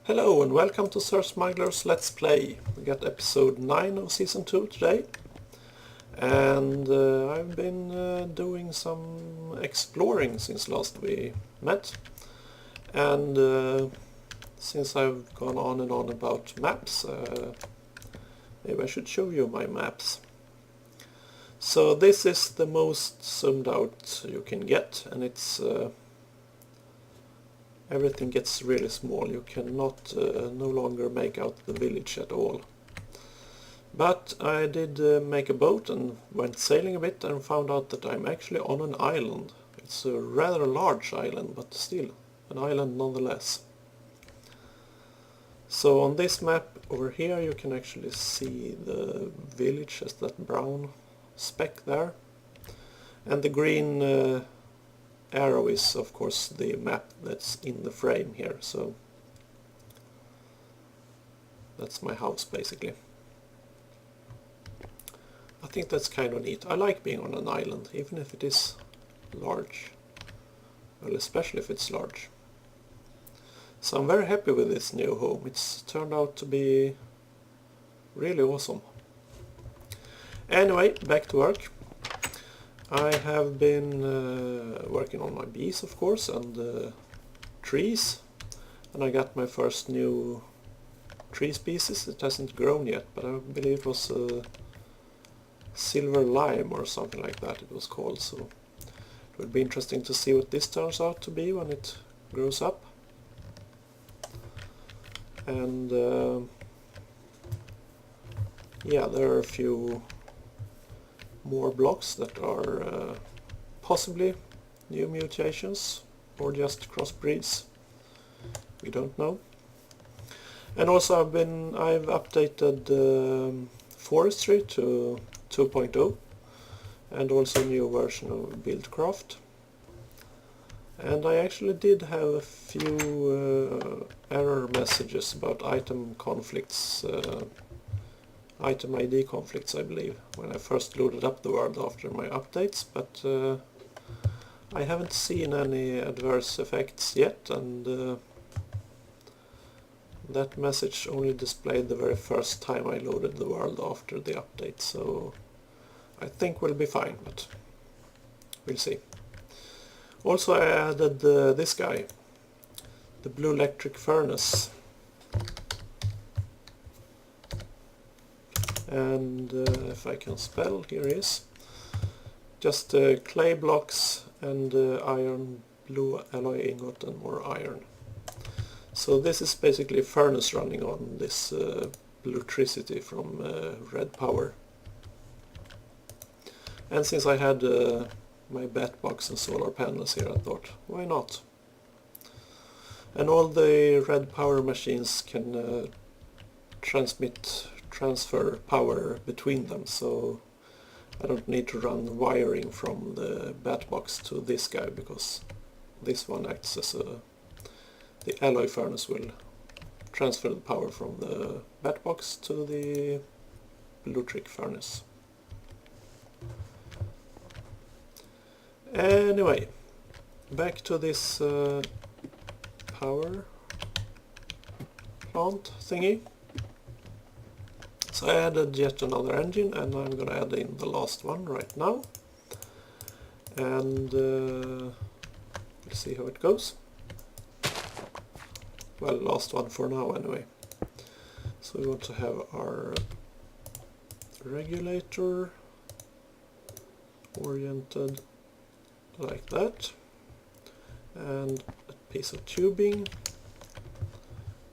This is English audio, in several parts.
Hello and welcome to SirSmuggler's Let's Play. We got episode 9 of season 2 today. And I've been doing some exploring since last we met. And since I've gone on and on about maps, maybe I should show you my maps. So this is the most zoomed out you can get, and it's everything gets really small. You cannot no longer make out the village at all. But I did make a boat and went sailing a bit and found out that I'm actually on an island. It's a rather large island, but still an island nonetheless. So on this map over here you can actually see the village as that brown speck there. And the green arrow is of course the map that's in the frame here, so that's my house basically. I think that's kind of neat. I like being on an island, even if it is large. Well, especially if it's large. So I'm very happy with this new home. It's turned out to be really awesome. Anyway, back to work. I have been working on my bees, of course, and trees, and I got my first new tree species. It hasn't grown yet, but I believe it was silver lime or something like that it was called, so it would be interesting to see what this turns out to be when it grows up. And yeah, there are a few more blocks that are possibly new mutations or just crossbreeds. We don't know. And also I've updated forestry to 2.0 and also a new version of BuildCraft. And I actually did have a few error messages about item conflicts, item ID conflicts, I believe, when I first loaded up the world after my updates, but I haven't seen any adverse effects yet, and that message only displayed the very first time I loaded the world after the update, so I think we'll be fine, but we'll see. Also I added this guy, the blue electric furnace. And if I can spell, here he is. Just clay blocks and iron, blue alloy ingot and more iron. So this is basically a furnace running on this electricity from red power. And since I had my bat box and solar panels here, I thought, why not? And all the red power machines can transfer power between them, so I don't need to run wiring from the bat box to this guy, because this one acts as the alloy furnace will transfer the power from the bat box to the electric furnace. Anyway, back to this power plant thingy. So I added yet another engine, and I'm gonna add in the last one right now. And we'll see how it goes. Well, last one for now anyway. So we want to have our regulator oriented like that, and a piece of tubing,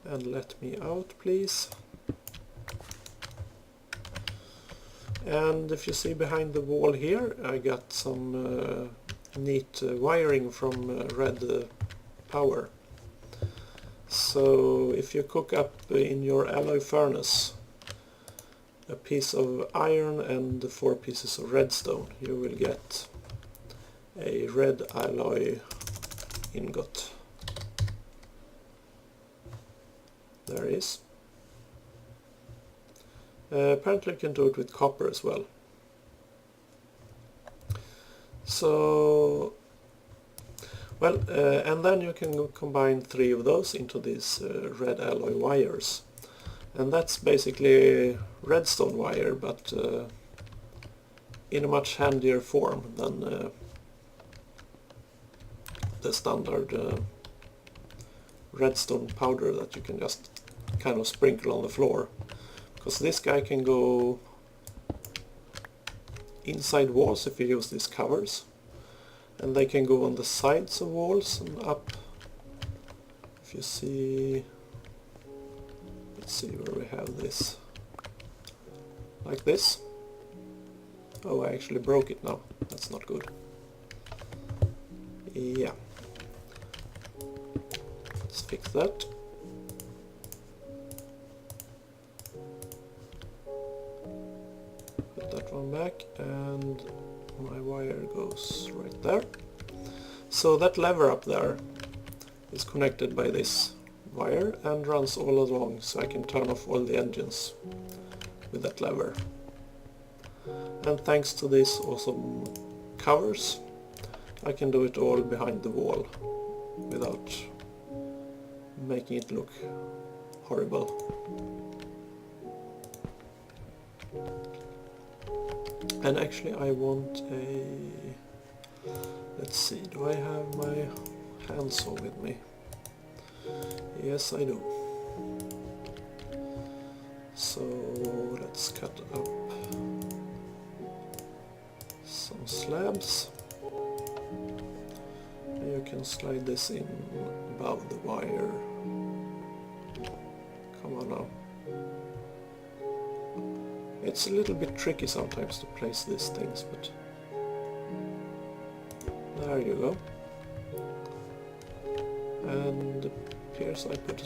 and let me out please. And if you see behind the wall here, I got some neat wiring from red power. So if you cook up in your alloy furnace a piece of iron and 4 pieces of redstone, you will get a red alloy ingot. There it is. Apparently you can do it with copper as well. So Well, and then you can combine 3 of those into these red alloy wires. And that's basically redstone wire, but in a much handier form than the standard redstone powder that you can just kind of sprinkle on the floor. Because this guy can go inside walls if you use these covers, and they can go on the sides of walls and up. If you see, let's see where we have this, like this. Oh, I actually broke it now, that's not good. Yeah, let's fix that. Put that one back, and my wire goes right there. So that lever up there is connected by this wire and runs all along, so I can turn off all the engines with that lever. And thanks to these awesome covers, I can do it all behind the wall without making it look horrible. And actually I want a... let's see, do I have my handsaw with me? Yes, I do. So let's cut up some slabs. And you can slide this in above the wire. Come on now. It's a little bit tricky sometimes to place these things, but there you go. And appears I put a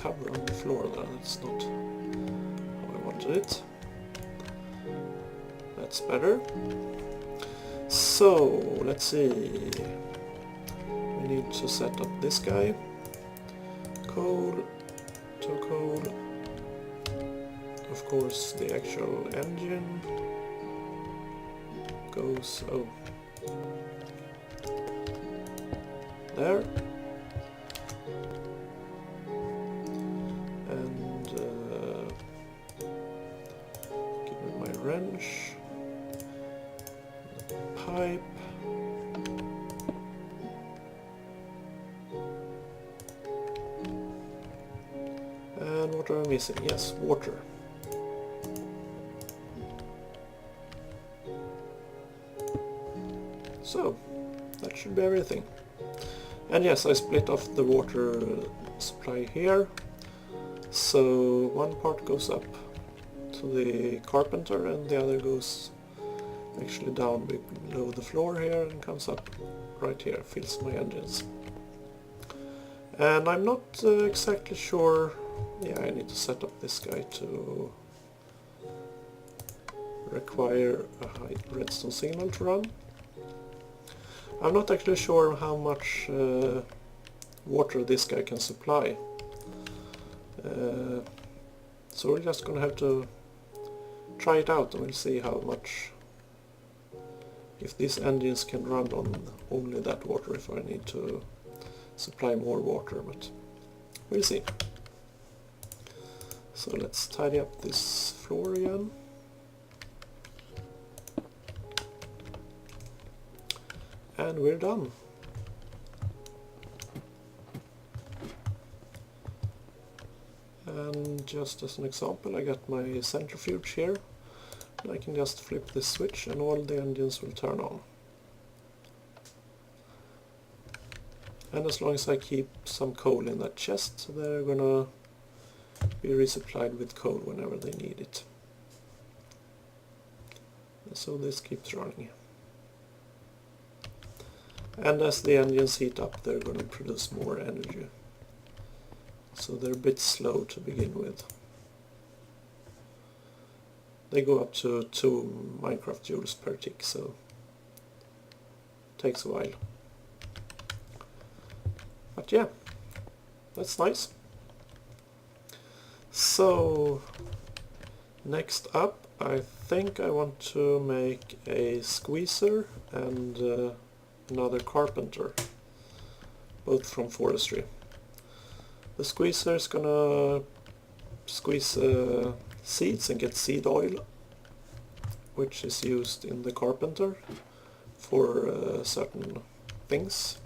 cover on the floor there. That's not how I wanted it. That's better. So let's see. We need to set up this guy. Coal to coal. Of course, the actual engine goes there, and give me my wrench, the pipe, and what are we missing? Yes, water. So, that should be everything. And yes, I split off the water supply here. So one part goes up to the carpenter and the other goes actually down below the floor here and comes up right here, fills my engines. And I'm not exactly sure, yeah, I need to set up this guy to require a high redstone signal to run. I'm not actually sure how much water this guy can supply. So we're just gonna have to try it out and we'll see how much, if these engines can run on only that water, if I need to supply more water, but we'll see. So let's tidy up this floor again. And we're done. And just as an example, I got my centrifuge here. And I can just flip this switch and all the engines will turn on. And as long as I keep some coal in that chest, they're gonna be resupplied with coal whenever they need it. And so this keeps running. And as the engines heat up, they're going to produce more energy. So they're a bit slow to begin with. They go up to 2 MineCraft joules per tick, so it takes a while. But yeah, that's nice. So next up, I think I want to make a squeezer and another carpenter. both from forestry. The squeezer is gonna squeeze seeds and get seed oil, which is used in the carpenter for certain things,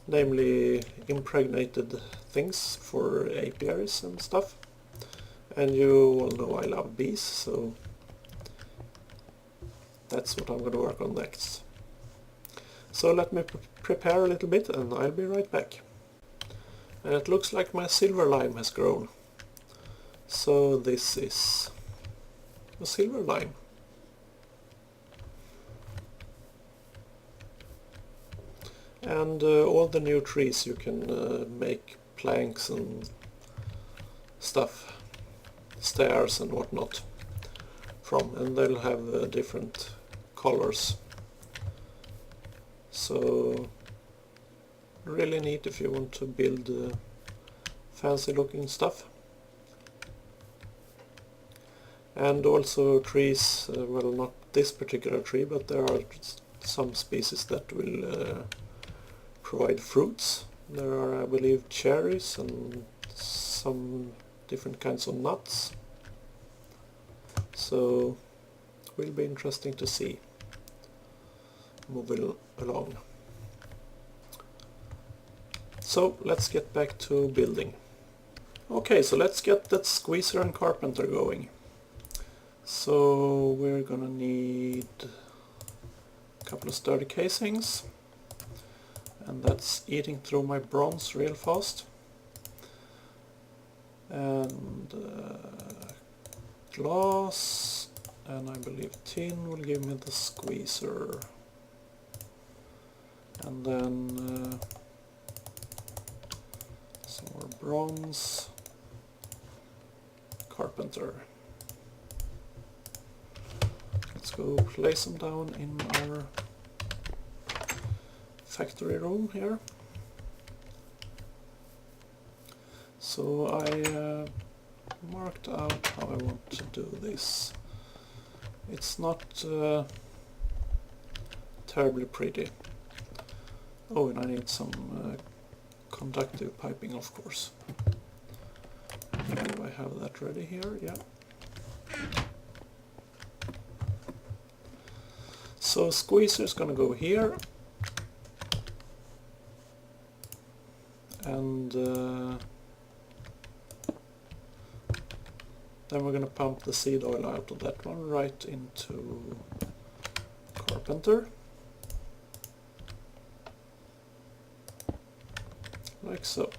namely impregnated things for apiaries and stuff. And you all know I love bees, so that's what I'm going to work on next. So let me prepare a little bit and I'll be right back. And it looks like my silver lime has grown. So this is a silver lime. And all the new trees you can make planks and stuff, stairs and whatnot from, and they'll have different colors. So really neat if you want to build fancy looking stuff. And also trees, well, not this particular tree, but there are some species that will provide fruits. There are, I believe, cherries and some different kinds of nuts. So will be interesting to see. Moving along. So let's get back to building. Okay, so let's get that squeezer and carpenter going. So we're gonna need a couple of sturdy casings, and that's eating through my bronze real fast. And glass, and I believe tin will give me the squeezer. And then some more bronze, carpenter. Let's go place them down in our factory room here. So I marked out how I want to do this. It's not terribly pretty. Oh, and I need some conductive piping, of course. Do I have that ready here? Yeah. So squeezer is going to go here, and then we're going to pump the seed oil out of that one right into carpenter, like so.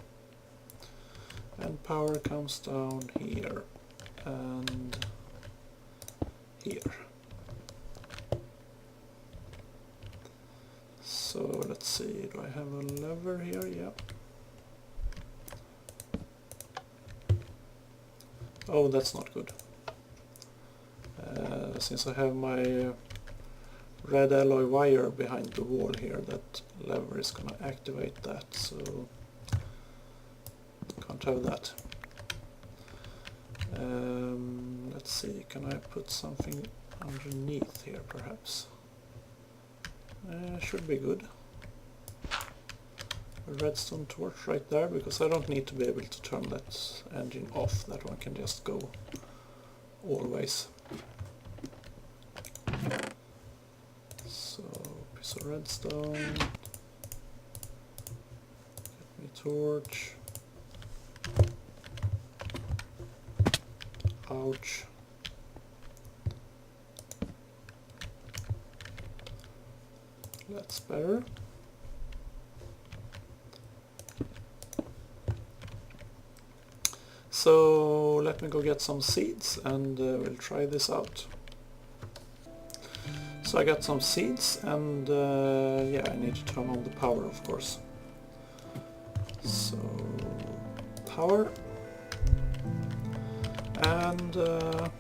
And power comes down here and here. So let's see, do I have a lever here? Yeah. Oh, that's not good. Since I have my red alloy wire behind the wall here, that lever is going to activate that, so can't have that. Let's see, can I put something underneath here perhaps? Should be good. A redstone torch right there, because I don't need to be able to turn that engine off. That one can just go always. So, piece of redstone. Get me a torch. Ouch. That's better. So let me go get some seeds and we'll try this out. So I got some seeds and yeah, I need to turn on the power, of course. So power, and I'm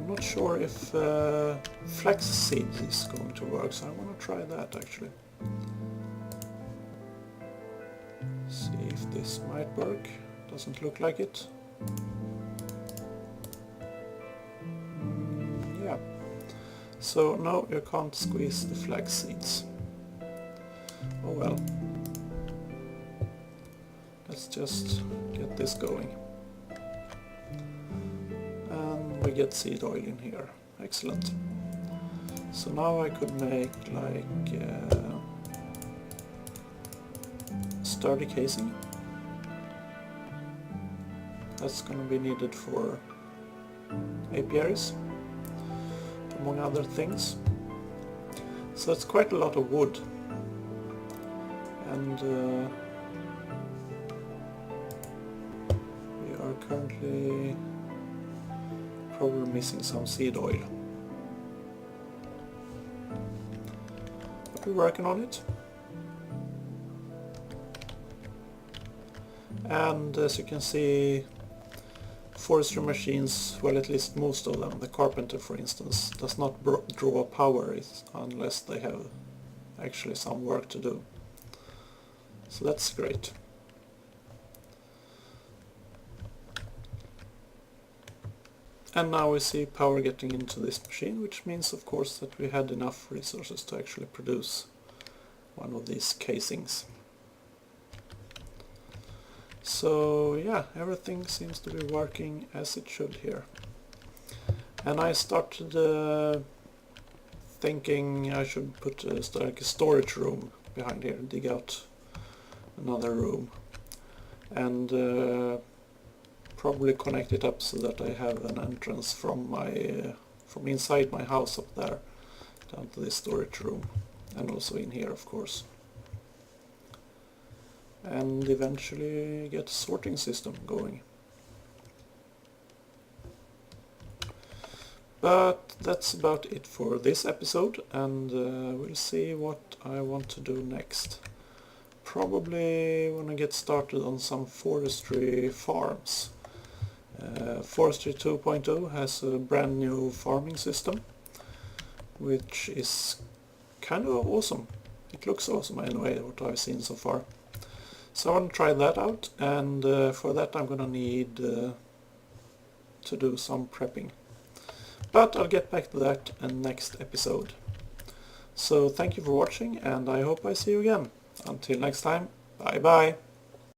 not sure if flax seed is going to work, so I want to try that actually. See if this might work. Doesn't look like it. Yeah. So no, you can't squeeze the flax seeds. Oh well. Let's just get this going. And we get seed oil in here. Excellent. So now I could make like sturdy casing. That's going to be needed for apiaries, among other things. So it's quite a lot of wood, and we are currently probably missing some seed oil. But we're working on it. And as you can see, forestry machines, well, at least most of them, the carpenter for instance, does not draw power unless they have actually some work to do. So that's great. And now we see power getting into this machine, which means of course that we had enough resources to actually produce one of these casings. So yeah, everything seems to be working as it should here. And I started thinking I should put like a storage room behind here, dig out another room, and probably connect it up so that I have an entrance from my from inside my house up there down to this storage room, and also in here of course. And eventually get a sorting system going. But that's about it for this episode, and we'll see what I want to do next. Probably when I get started on some forestry farms. Forestry 2.0 has a brand new farming system, which is kind of awesome. It looks awesome anyway, what I've seen so far. So I want to try that out, and for that I'm gonna need to do some prepping. But I'll get back to that in next episode. So thank you for watching, and I hope I see you again. Until next time, bye bye!